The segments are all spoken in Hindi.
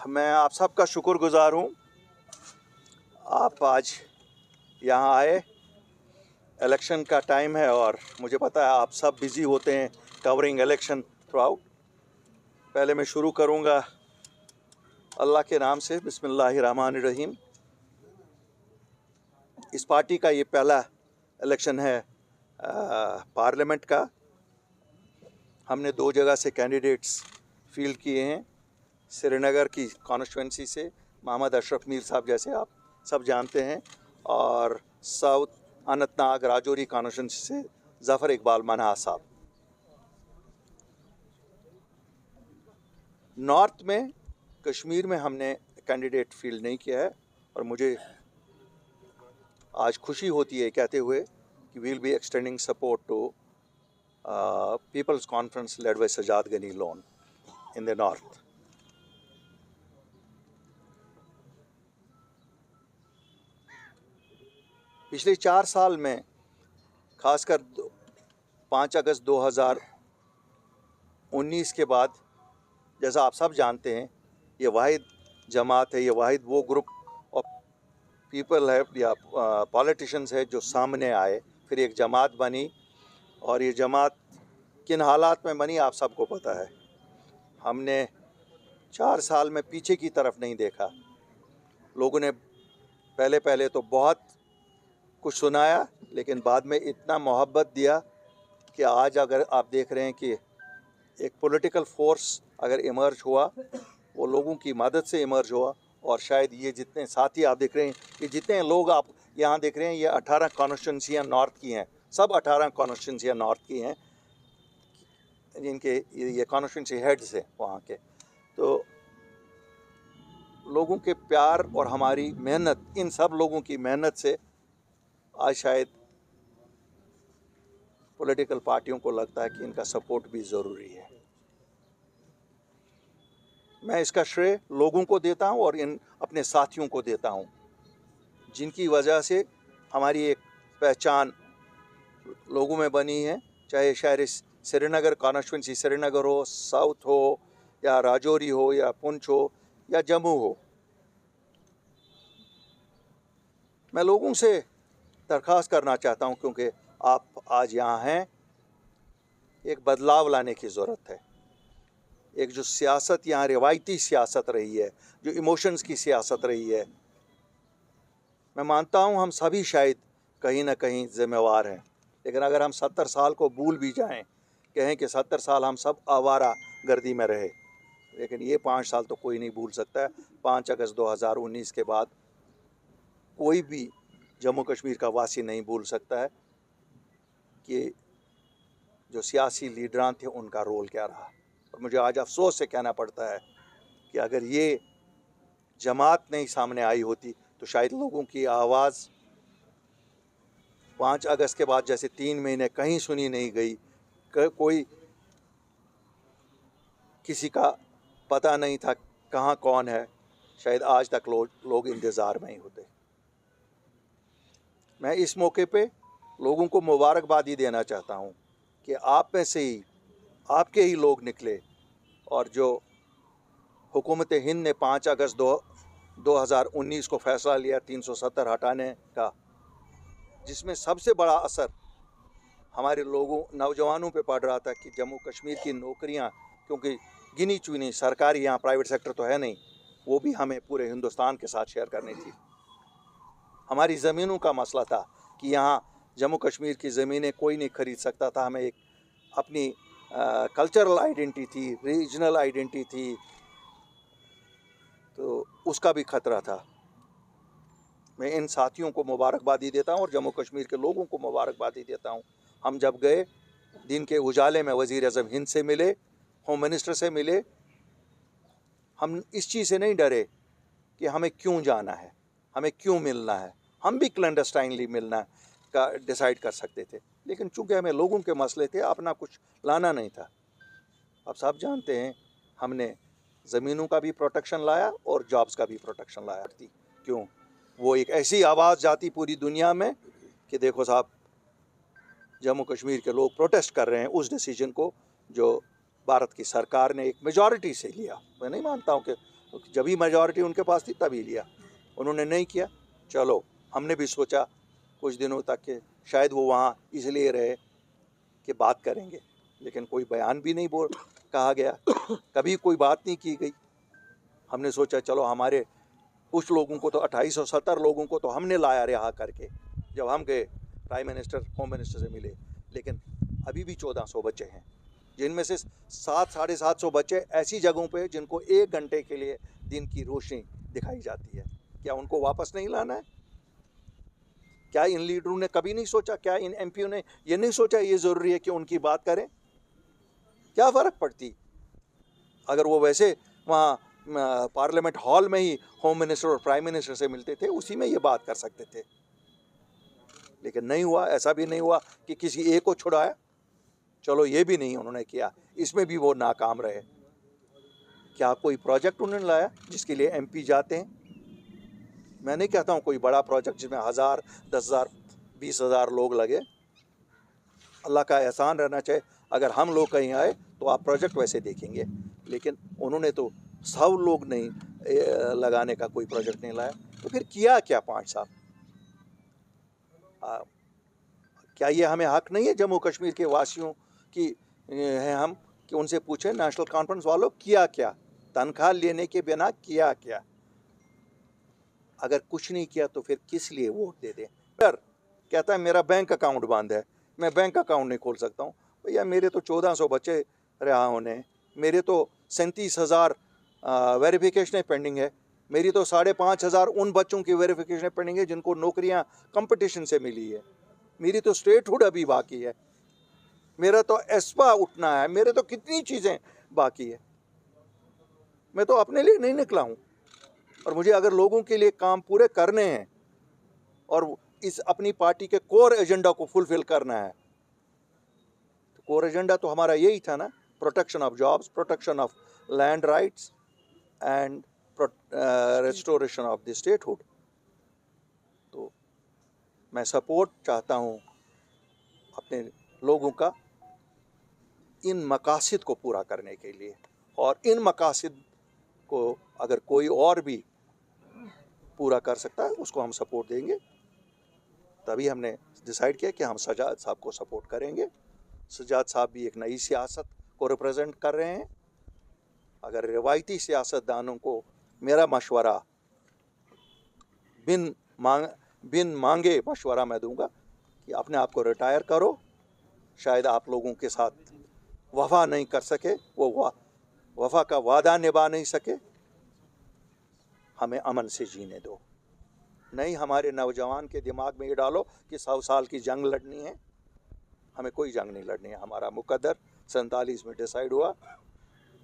मैं आप सबका शुक्रगुजार हूँ। आप आज यहाँ आए, इलेक्शन का टाइम है और मुझे पता है आप सब बिज़ी होते हैं कवरिंग इलेक्शन थ्रू आउट। पहले मैं शुरू करूँगा अल्लाह के नाम से, बिस्मिल्लाहिर्रहमानिर्रहीम। इस पार्टी का ये पहला इलेक्शन है पार्लियामेंट का। हमने 2 जगह से कैंडिडेट्स फील्ड किए हैं। श्रीनगर की कॉन्स्टिट्यूंसी से मोहम्मद अशरफ मीर साहब, जैसे आप सब जानते हैं, और साउथ अनंतनाग राजौरी कॉन्स्टिट्यूंसी से ज़फ़र इकबाल मनहा साहब। नॉर्थ में कश्मीर में हमने कैंडिडेट फील्ड नहीं किया है और मुझे आज खुशी होती है कहते हुए कि we will be extending support to peoples conference led by Sajad Gani Lone in the north. पिछले 4 साल में खासकर 5 अगस्त 2019 के बाद, जैसा आप सब जानते हैं, ये वाहिद जमात है, ये वाहिद वो ग्रुप ऑफ पीपल है या पॉलिटिशियंस है जो सामने आए, फिर एक जमात बनी। और ये जमात किन हालात में बनी आप सबको पता है। हमने 4 साल में पीछे की तरफ नहीं देखा। लोगों ने पहले तो बहुत कुछ सुनाया, लेकिन बाद में इतना मोहब्बत दिया कि आज अगर आप देख रहे हैं कि एक पॉलिटिकल फोर्स अगर इमर्ज हुआ, वो लोगों की मदद से इमर्ज हुआ। और शायद ये जितने साथी आप देख रहे हैं, ये जितने लोग आप यहाँ देख रहे हैं, ये 18 कॉन्स्टिट्यूंसियाँ नॉर्थ की हैं। सब 18 कॉन्स्टिट्यूंसियाँ नॉर्थ की हैं, जिनके ये कॉन्स्टिट्यूंसी हेड्स हैं वहाँ के। तो लोगों के प्यार और हमारी मेहनत, इन सब लोगों की मेहनत से आज शायद पॉलिटिकल पार्टियों को लगता है कि इनका सपोर्ट भी ज़रूरी है। मैं इसका श्रेय लोगों को देता हूं और इन अपने साथियों को देता हूं, जिनकी वजह से हमारी एक पहचान लोगों में बनी है। चाहे शहर श्रीनगर कॉन्स्टिट्यूंसी श्रीनगर हो, साउथ हो, या राजौरी हो, या पुंछ हो, या जम्मू हो। मैं लोगों से दरख्वास्त करना चाहता हूं, क्योंकि आप आज यहाँ हैं, एक बदलाव लाने की ज़रूरत है। एक जो सियासत यहाँ रिवायती सियासत रही है, जो इमोशंस की सियासत रही है, मैं मानता हूँ हम सभी शायद कहीं ना कहीं ज़िम्मेवार हैं। लेकिन अगर हम 70 साल को भूल भी जाएं, कहें कि 70 साल हम सब आवारा गर्दी में रहे, लेकिन ये 5 साल तो कोई नहीं भूल सकता है। 5 अगस्त 2019 के बाद कोई भी जम्मू कश्मीर का वासी नहीं भूल सकता है कि जो सियासी लीडरान थे उनका रोल क्या रहा। और मुझे आज अफसोस से कहना पड़ता है कि अगर ये जमात नहीं सामने आई होती तो शायद लोगों की आवाज़ 5 अगस्त के बाद जैसे 3 महीने कहीं सुनी नहीं गई, कोई किसी का पता नहीं था कहाँ कौन है, शायद आज तक लोग इंतज़ार में ही होते। मैं इस मौके पे लोगों को मुबारकबादी देना चाहता हूँ कि आप में से ही, आपके ही लोग निकले और जो हुकूमत हिंद ने 5 अगस्त 2019 को फ़ैसला लिया 370 हटाने का, जिसमें सबसे बड़ा असर हमारे लोगों नौजवानों पे पड़ रहा था कि जम्मू कश्मीर की नौकरियां, क्योंकि गिनी चुनी सरकारी, यहाँ प्राइवेट सेक्टर तो है नहीं, वो भी हमें पूरे हिंदुस्तान के साथ शेयर करनी थी। हमारी ज़मीनों का मसला था कि यहाँ जम्मू कश्मीर की ज़मीनें कोई नहीं खरीद सकता था। हमें एक अपनी कल्चरल आइडेंटिटी थी, रीजनल आइडेंटिटी थी, तो उसका भी ख़तरा था। मैं इन साथियों को मुबारकबादी देता हूँ और जम्मू कश्मीर के लोगों को मुबारकबादी देता हूँ। हम जब गए, दिन के उजाले में वज़ीर आज़म हिंद से मिले, होम मिनिस्टर से मिले। हम इस चीज़ से नहीं डरे कि हमें क्यों जाना है, हमें क्यों मिलना है। हम भी क्लैंडस्टाइनली मिलना का डिसाइड कर सकते थे, लेकिन चूँकि हमें लोगों के मसले थे, अपना कुछ लाना नहीं था। आप सब जानते हैं हमने ज़मीनों का भी प्रोटेक्शन लाया और जॉब्स का भी प्रोटेक्शन लाया थी। क्यों? वो एक ऐसी आवाज़ जाती पूरी दुनिया में कि देखो साहब, जम्मू कश्मीर के लोग प्रोटेस्ट कर रहे हैं उस डिसीजन को जो भारत की सरकार ने एक मेजॉरिटी से लिया। मैं नहीं मानता हूँ कि तो जब भी मेजॉरिटी उनके पास थी तभी लिया, उन्होंने नहीं किया। चलो हमने भी सोचा कुछ दिनों तक कि शायद वो वहाँ इसलिए रहे कि बात करेंगे, लेकिन कोई बयान भी नहीं कहा गया, कभी कोई बात नहीं की गई। हमने सोचा चलो हमारे कुछ लोगों को तो 2870 लोगों को तो हमने लाया रिहा करके जब हम गए प्राइम मिनिस्टर होम मिनिस्टर से मिले, लेकिन अभी भी 1400 बच्चे हैं, जिनमें से 700-750 बच्चे ऐसी जगहों पे जिनको 1 घंटे के लिए दिन की रोशनी दिखाई जाती है। क्या उनको वापस नहीं लाना है? क्या इन लीडरों ने कभी नहीं सोचा, क्या इन एमपीओ ने ये नहीं सोचा ये ज़रूरी है कि उनकी बात करें? क्या फ़र्क पड़ती अगर वो वैसे वहाँ पार्लियामेंट हॉल में ही होम मिनिस्टर और प्राइम मिनिस्टर से मिलते थे, उसी में ये बात कर सकते थे। लेकिन नहीं हुआ। ऐसा भी नहीं हुआ कि किसी एक को छुड़ाया, चलो ये भी नहीं उन्होंने किया, इसमें भी वो नाकाम रहे। क्या कोई प्रोजेक्ट उन्होंने लाया जिसके लिए एमपी जाते हैं? मैं नहीं कहता हूँ कोई बड़ा प्रोजेक्ट जिसमें 1000, 10,000, 20,000 लोग लगे। अल्लाह का एहसान रहना चाहिए, अगर हम लोग कहीं आए तो आप प्रोजेक्ट वैसे देखेंगे, लेकिन उन्होंने तो सब लोग नहीं लगाने का कोई प्रोजेक्ट नहीं लाया। तो फिर किया क्या 5 साल? क्या ये हमें हक नहीं है जम्मू कश्मीर के वासियों की हैं हम कि उनसे पूछें नेशनल कॉन्फ्रेंस वालों किया क्या, तनख्वाह लेने के बिना किया क्या? अगर कुछ नहीं किया तो फिर किस लिए वोट दे दें? फिर कहता है मेरा बैंक अकाउंट बंद है, मैं बैंक अकाउंट नहीं खोल सकता हूँ। भैया मेरे तो 1400 बच्चे रिहा होने, मेरे तो 37,000 वेरिफिकेशनें पेंडिंग है, मेरी तो 5,500 उन बच्चों की वेरिफिकेशन पेंडिंग है जिनको नौकरियाँ कंपटीशन से मिली है, मेरी तो स्टेटहुड अभी बाकी है, मेरा तो एस्पा उठना है, मेरे तो कितनी चीज़ें बाकी है। मैं तो अपने लिए नहीं निकला हूँ, और मुझे अगर लोगों के लिए काम पूरे करने हैं और इस अपनी पार्टी के कोर एजेंडा को फुलफिल करना है, तो कोर एजेंडा तो हमारा यही था ना, protection of jobs, protection of land rights and restoration of the statehood. तो मैं सपोर्ट चाहता हूँ अपने लोगों का इन मकासद को पूरा करने के लिए, और इन मकासद को अगर कोई और भी पूरा कर सकता है उसको हम सपोर्ट देंगे। तभी हमने डिसाइड किया कि हम सजाद साहब को सपोर्ट करेंगे। सजाद साहब भी एक नई सियासत को रिप्रेजेंट कर रहे हैं। अगर रिवायती सियासतदानों को मेरा मशवरा बिन मांगे मशवरा मैं दूंगा कि अपने आप को रिटायर करो, शायद आप लोगों के साथ वफा नहीं कर सके, वो वफा का वादा निभा नहीं सके, हमें अमन से जीने दो। नहीं हमारे नौजवान के दिमाग में ये डालो कि 100 साल की जंग लड़नी है, हमें कोई जंग नहीं लड़नी है। हमारा मुकद्दर 47 में डिसाइड हुआ,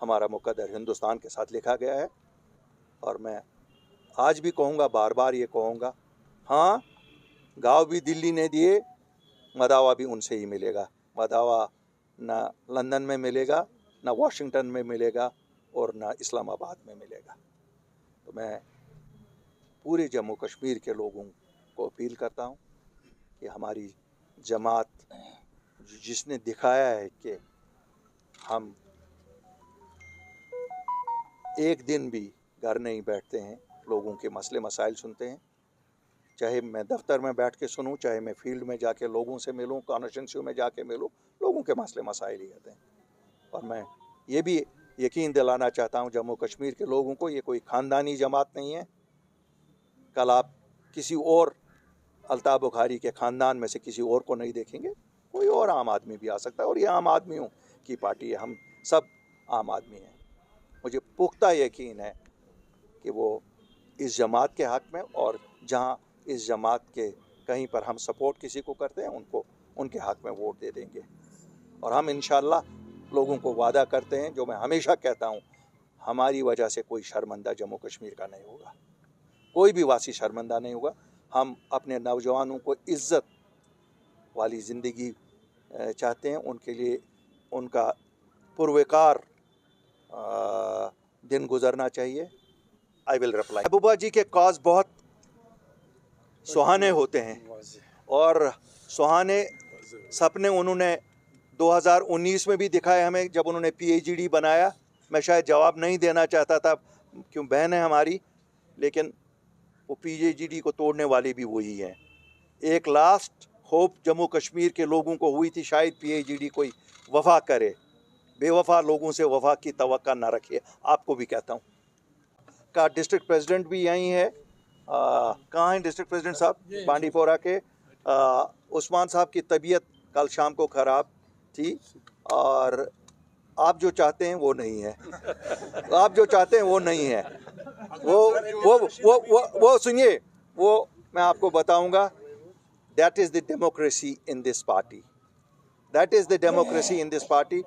हमारा मुकद्दर हिंदुस्तान के साथ लिखा गया है। और मैं आज भी कहूँगा, बार बार ये कहूँगा, हाँ गाँव भी दिल्ली ने दिए, मदावा भी उनसे ही मिलेगा। मदावा ना लंदन में मिलेगा, ना वाशिंगटन में मिलेगा, और ना इस्लामाबाद में मिलेगा। तो मैं पूरे जम्मू कश्मीर के लोगों को अपील करता हूँ कि हमारी जमात जिसने दिखाया है कि हम एक दिन भी घर नहीं बैठते हैं, लोगों के मसले मसाइल सुनते हैं, चाहे मैं दफ्तर में बैठ के सुनूं, चाहे मैं फील्ड में जाके लोगों से मिलूं, कॉन्स्टिट्यूंसी में जाके मिलूं, लोगों के मसले मसाइल ही होते हैं। और मैं ये भी यकीन दिलाना चाहता हूं जम्मू कश्मीर के लोगों को, ये कोई ख़ानदानी जमात नहीं है। कल आप किसी और अल्ताफ़ बुखारी के ख़ानदान में से किसी और को नहीं देखेंगे, कोई और आम आदमी भी आ सकता है, और ये आम आदमियों की पार्टी है, हम सब आम आदमी हैं। मुझे पुख्ता यकीन है कि वो इस जमात के हक़ में, और जहाँ इस जमात के कहीं पर हम सपोर्ट किसी को करते हैं, उनको उनके हक़ में वोट दे देंगे। और हम इंशाअल्लाह लोगों को वादा करते हैं, जो मैं हमेशा कहता हूँ, हमारी वजह से कोई शर्मिंदा जम्मू कश्मीर का नहीं होगा, कोई भी वासी शर्मिंदा नहीं होगा। हम अपने नौजवानों को इज़्ज़त वाली ज़िंदगी चाहते हैं, उनके लिए उनका पुरवकार दिन गुजरना चाहिए। I will reply. महबूबा जी के कॉज बहुत सुहाने होते हैं, और सुहाने सपने उन्होंने 2019 में भी दिखाए हमें, जब उन्होंने PhD बनाया। मैं शायद जवाब नहीं देना चाहता था, क्यों बहन है हमारी, लेकिन वो PJGD को तोड़ने वाले भी वही हैं। एक लास्ट होप जम्मू कश्मीर के लोगों को हुई थी, शायद PJGD कोई वफा करे। बेवफा लोगों से वफा की तवक्का ना रखिए, आपको भी कहता हूँ। का डिस्ट्रिक्ट प्रेसिडेंट भी यहीं है। कहाँ हैं डिस्ट्रिक्ट प्रेसिडेंट साहब? बांडीपोरा के। उस्मान साहब की तबीयत कल शाम को ख़राब थी और आप जो चाहते हैं वो नहीं है। आप जो चाहते हैं वो नहीं है। वो सुनिए, वो मैं आपको बताऊंगा। That is the democracy in this party. That is the democracy in this party.